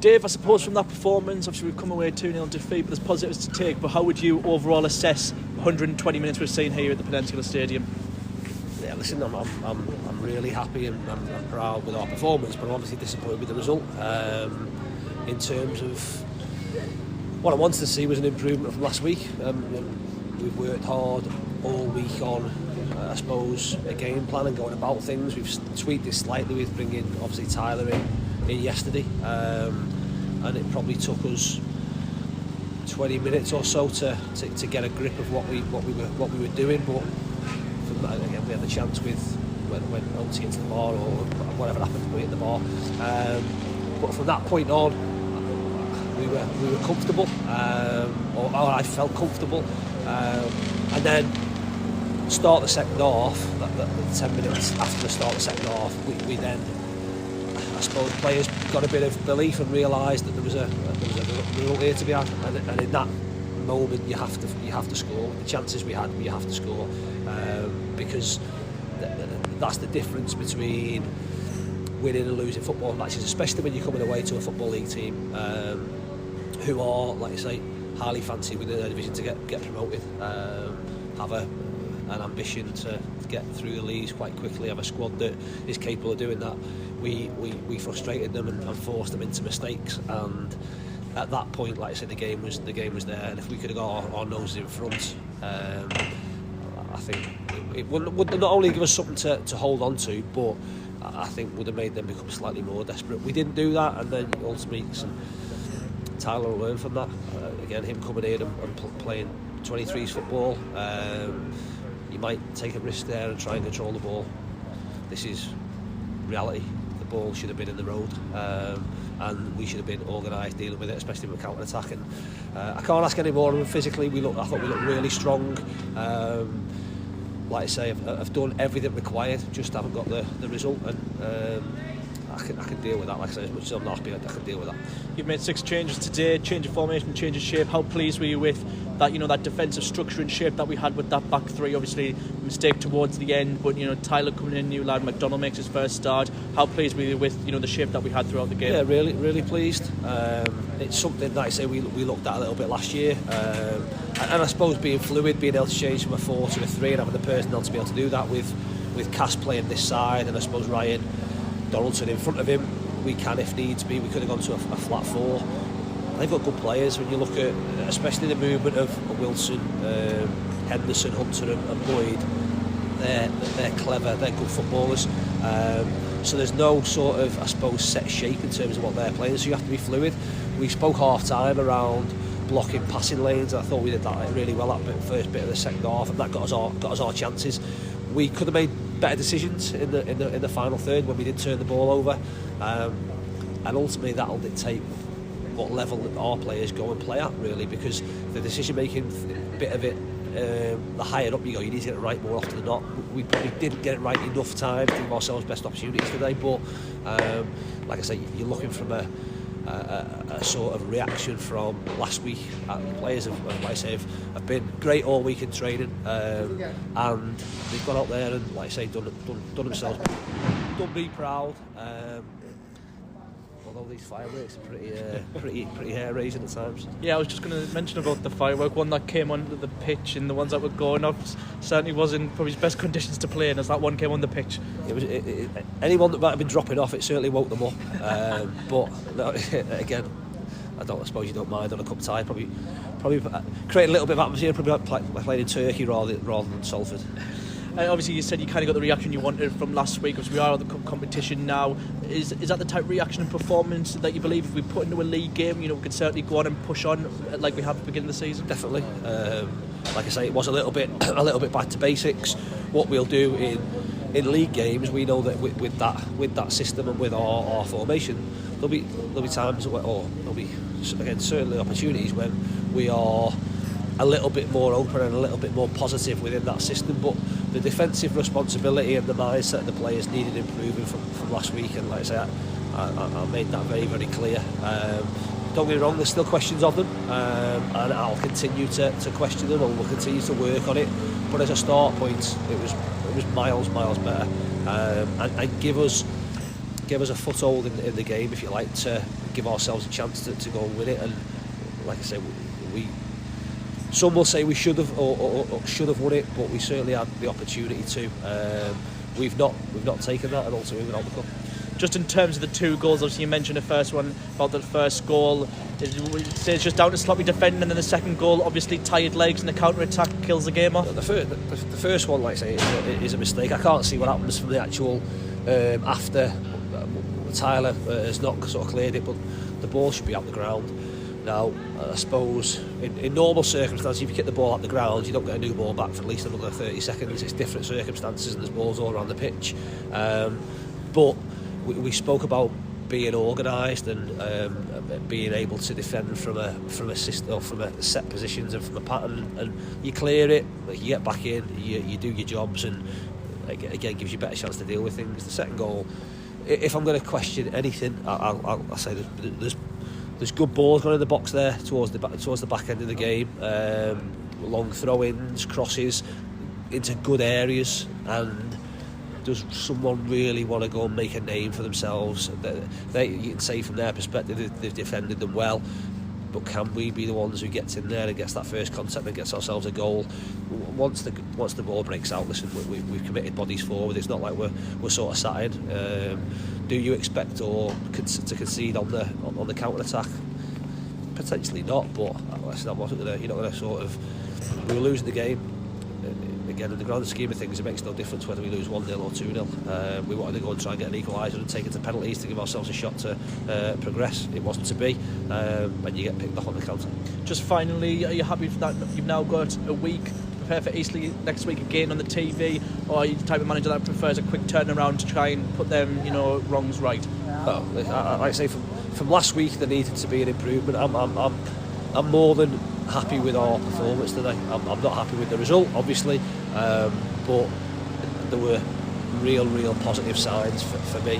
Dave, I suppose from that performance, obviously we've come away 2-0 defeat, but there's positives to take. But how would you overall assess 120 minutes we've seen here at the Peninsula Stadium? Yeah, listen, I'm really happy and I'm proud with our performance, but I'm obviously disappointed with the result. In terms of what I wanted to see was an improvement from last week. We've worked hard all week on, I suppose, a game plan and going about things. We've tweaked it slightly with bringing obviously Tyler in yesterday, and it probably took us 20 minutes or so to get a grip of what we were doing. But again, we had the chance with when OT into the bar or whatever happened, we hit the bar. But from that point on, we were comfortable, or I felt comfortable, and then start the second half. The 10 minutes after the start of the second half, we then, I suppose, players got a bit of belief and realised that there was a result here to be had, and in that moment you have to score. With the chances we had, you have to score, because that's the difference between winning and losing football matches, especially when you're coming away to a Football League team who are, like I say, highly fancied within their division to get promoted, have an ambition to get through the leagues quite quickly, have a squad that is capable of doing that. We frustrated them and forced them into mistakes, and at that point, like I said, the game was there, and if we could have got our noses in front, I think it would not only give us something to hold on to, but I think would have made them become slightly more desperate. We didn't do that, and then ultimately Tyler will learn from that. Again, him coming in and playing 23s football, you might take a risk there and try and control the ball. This is reality. The ball should have been in the road, and we should have been organised dealing with it, especially with counter-attack. And I can't ask any more of them physically. I thought we looked really strong. Like I say, I've done everything required, just haven't got the result, and I can deal with that. Like I say, as much as I'm not happy, I can deal with that. You've made 6 changes today, change of formation, change of shape. How pleased were you with that? That defensive structure and shape that we had with that back three. Obviously, mistake towards the end, but Tyler coming in, new lad, McDonald makes his first start. How pleased were you with the shape that we had throughout the game? Yeah, really pleased. It's something that I say we looked at a little bit last year, and I suppose being fluid, being able to change from a 4 to a 3, and having the personnel to be able to do that with Cass playing this side, and I suppose Ryan Donaldson in front of him. We can, if needs be, we could have gone to a flat 4. They've got good players. When you look at, especially the movement of Wilson, Henderson, Hunter and Boyd, they're clever, they're good footballers. So there's no sort of, I suppose, set shape in terms of what they're playing, so you have to be fluid. We spoke half-time around blocking passing lanes, and I thought we did that really well that first bit of the second half, and that got us our chances. We could have made better decisions in the final third when we did turn the ball over, and ultimately that'll dictate what level our players go and play at, really, because the decision making bit of it, the higher up you go, you need to get it right more often than not. We probably didn't get it right enough time to give ourselves best opportunities today, but like I say, you're looking from a sort of reaction from last week. The players have been great all week in training, and they've gone out there and, like I say, done themselves, done me proud. Although these fireworks are pretty hair raising at times. Yeah, I was just going to mention about the firework one that came onto the pitch, and the ones that were going off certainly wasn't probably his best conditions to play in as that one came on the pitch. Anyone that might have been dropping off, it certainly woke them up. But no, again, I suppose you don't mind on a cup tie. Probably create a little bit of atmosphere. Probably playing in Turkey rather than Salford. Obviously, you said you kind of got the reaction you wanted from last week, because we are at the cup competition now. Is that the type of reaction and performance that you believe if we put into a league game, we could certainly go on and push on like we have at the beginning of the season? Definitely. Like I say, it was a little bit back to basics. What we'll do in league games, we know that with that system and with our formation, there'll be times or there'll be, again, certainly opportunities when we are a little bit more open and a little bit more positive within that system, but the defensive responsibility and the mindset of the players needed improving from last week, and like I say, I made that very clear. Don't get me wrong, there's still questions of them, and I'll continue to question them, and we'll continue to work on it, but as a start point, it was miles better, and give us give us a foothold in the game, if you like, to give ourselves a chance to go and win it. And like I say, some will say we should have or should have won it, but we certainly had the opportunity to. We've not taken that, and also we've not the cup. Just in terms of the 2 goals, obviously you mentioned the first one about the first goal. It's just down to sloppy defending, and then the second goal, obviously tired legs and the counter-attack kills the game off. The first one, like I say, is a mistake. I can't see what happens from the actual after Tyler has not sort of cleared it, but the ball should be out the ground. Now, I suppose in normal circumstances, if you kick the ball out the ground, you don't get a new ball back for at least another 30 seconds. It's different circumstances, and there's balls all around the pitch. But we spoke about being organised and being able to defend from a system, or from a set positions and from a pattern, and you clear it, you get back in, you do your jobs, and again gives you a better chance to deal with things. The second goal, if I'm going to question anything, I'll say that there's good balls going in the box there towards the back end of the game, long throw-ins, crosses into good areas. And does someone really want to go and make a name for themselves? You can say from their perspective they've defended them well, but can we be the ones who gets in there and gets that first contact and gets ourselves a goal? Once the ball breaks out, listen, we've committed bodies forward. It's not like we're sort of sat in. Do you expect to concede on the counter attack? Potentially not, but you're not going to sort of. We were losing the game. Again, in the grand scheme of things, it makes no difference whether we lose 1-0 or 2-0. We wanted to go and try and get an equaliser and take it to penalties to give ourselves a shot to progress. It wasn't to be, and you get picked off on the counter. Just finally, are you happy for that? You've now got a week to prepare for Eastleigh next week again on the TV, or are you the type of manager that prefers a quick turnaround to try and put them, wrongs right? Like I say, from last week there needed to be an improvement. I'm more than happy with our performance today. I'm not happy with the result, obviously, but there were real positive signs for me.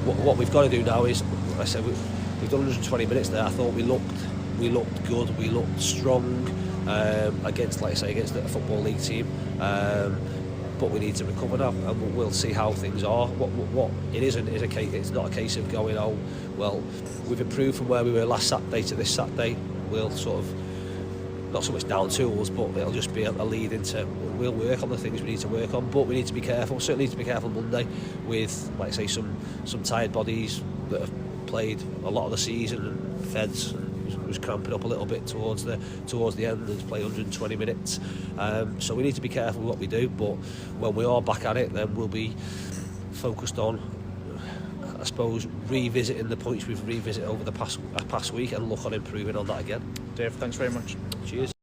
What we've got to do now is, like I said, we've done 120 minutes there. I thought we looked good, we looked strong against the Football League team. But we need to recover now, and we'll see how things are. What it isn't is a case. It's not a case of going, oh well, we've improved from where we were last Saturday to this Saturday. We'll sort of, not so much down tools, but it'll just be a lead into, we'll work on the things we need to work on, but we need to be careful. Certainly need to be careful Monday with, like I say, some tired bodies that have played a lot of the season, and Feds was cramping up a little bit towards the end and played 120 minutes. So we need to be careful with what we do, but when we are back at it, then we'll be focused on, I suppose, revisiting the points we've revisited over the past week and look on improving on that again. Dave, thanks very much. Cheers.